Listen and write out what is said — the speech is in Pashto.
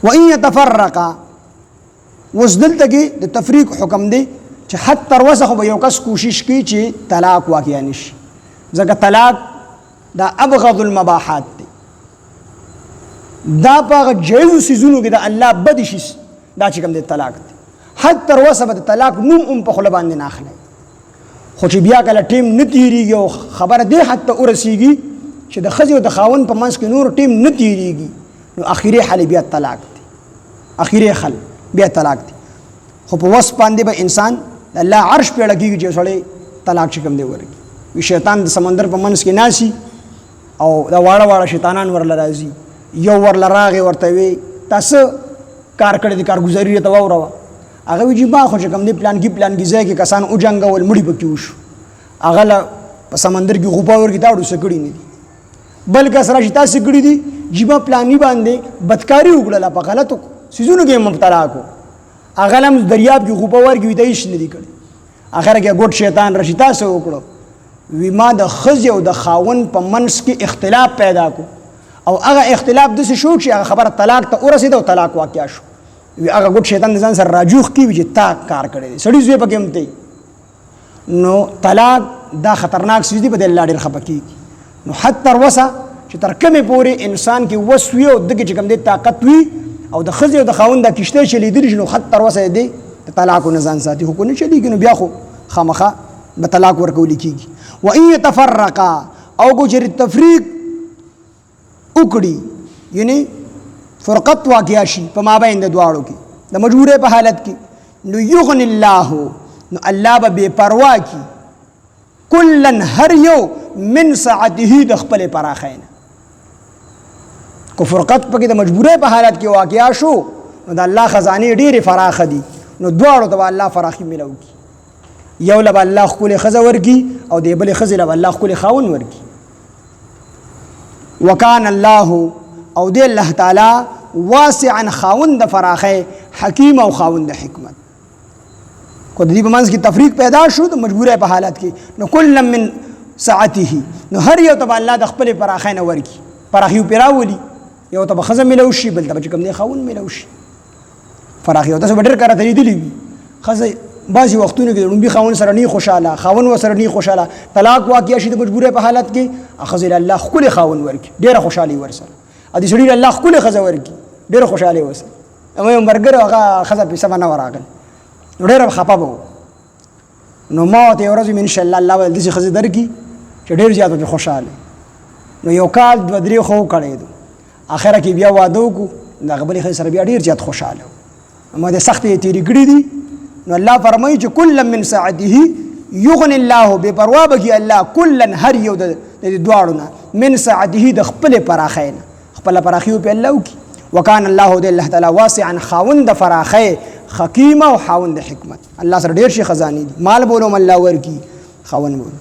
وان يتفرقا اوس دلته کې د تفریق حکم دی چې حد تر وسه خو به یو کس کوشش کوي چې طلاق واقع نشي، ځکه طلاق دا ابغض المباحات دی، دا په هغه جایزو څیزونو کې د الله بد شي دا چې کوم دی طلاق دی. حد تر وسه به د طلاق نوم هم په خوله باندې نه اخلئ، خو چې بیا کله ټیم نه تېرېږي او خبره دې حد ته ورسېږي چې د ښځې او د خاوند په منځ کې نور ټیم نه تېرېږي، نو اخري حل بیا طلاق دی، اخري حل بیا طلاق دی. خو په وس باندې به انسان د الله عرش پیړه کېږي چې سړی طلاق چې کوم دی ورکړي. وي شیطان د سمندر په منځ کې ناسي او دا واړه واړه شیطانان ورله راځي، یو ورله راغی ورته وی تاسو کار کړی دی، کارګزاري یې ته واوروه، هغه وی چې ما خو چې کوم دی پلانکي ځای کې کسان وجنګول مړي پکې وشو، هغه له په سمندر کې غوپا ورکړي تا ډو څه کړي نه دي، بل کس راشي تاسو کړي دي جیبا پلاني باندې بدکاري وکړله، په غلطو څیزونو کې مبتلا کو، هغه هم دریاب کې غوپا ورکړي ته هیڅ نه دي کړي، اخر کې ګوټ شیطان راشي تاسو وکړو وی ما د ښځې او د خاوند په منځ کې اختلاف پیدا کو او هغه اختلاف داسې شو چې هغه خبره طلاق ته ورسېده او طلاق واقع شو. وی هغه ګوټ شیطان د ځان سره راجوخ کړي چې تا کار کړی دی، سړي زوی پکې هم دی. نو طلاق دا خطرناک څیز دی، په دې الله ډېر خفه کېږي. نو حد تر وسه چې تر کومې پورې انسان کې وس وي او دغه چې کوم دی طاقت وي او د ښځې او د خاوند دا کشته چلېدلي شي، نو حد تر وسه دی د طلاقو نه ځان ساتي. خو که نه چلېږي نو بیا خو خامخا به طلاق ورکولی کېږي. وان يتفرقا او کو چې تفریق وکړي یعنی فرقت واقع شي په مابین د دواړو کې د مجبورۍ په حالت کې، نو یغني الله، نو الله به بې پروا کي کلن هر یو من سعته د خپل پراخۍ نه. کو فرقت پکې د مجبورۍ په حالت کې واقع شو نو د الله خزانې ډېرې فراخه دي، نو دواړو ته به الله فراخي ملو کي، یو له به الله ښکلې ښځه ورکي او د بلې ښځې له به الله ښکلې خاوند ورکي. وکان الله او دی الله تعالی واسعا خاوند د فراخۍ، حکیم او خاوند د حکمت. کو د دې په منځ کې تفریق پیدا شو د مجبورۍ په حالت کې، نو کل من سعته، نو هر یو ته به الله د خپلې پراخۍ نه ورکي، پراخي پرې راولي، یو ته به ښځه میلو شي، بل ته به چې کوم دی خاوند میلو شي. فراخي او تاسو به ډېر کاره ته لیدلي وي ښځه بعضې وختونو کې د لومبي خاوند سره نه خوشحاله، خاوند ورسره نه خوشحاله، طلاق واقع شي د مجبورۍ په حالت کې، ښځې له الله ښکلې خاوند ورکړي، ډېره خوشحالي ورسره، او دې سړي له الله ښکلې ښځه ورکړي، ډېره خوشحالي ورسره. اما یو ملګری هغه ښځه پې سمه نه ورغله، نو ډېره خفه به و. نو ما ورته یوه ورځ ویل انشاءالله الله به داسې ښځې درکړي چې ډېر زیات به پې خوشحاله. نو یو کال دوه درې خو وکړی دو، اخره کې بیا واده وکړو، د هغه بلې ښځې سره بیا ډېر زیات خوشحاله و. ما د سختې یې تېرې کړي دي. نو الله فرمایي چې کلا من سعته یغني الله، بې پروا به کي الله کلا هر یو د دواړو نه من سعته د خپلې پراخۍ نه، خپله پراخي به الله وکړي. وکان الله د الله تعالی واسعا خاوند د فراخۍ، حکیم او خاوند د حکمت. الله سره ډېر شي خزانې دي، مال بولم الله ورکي، خاوند بولم.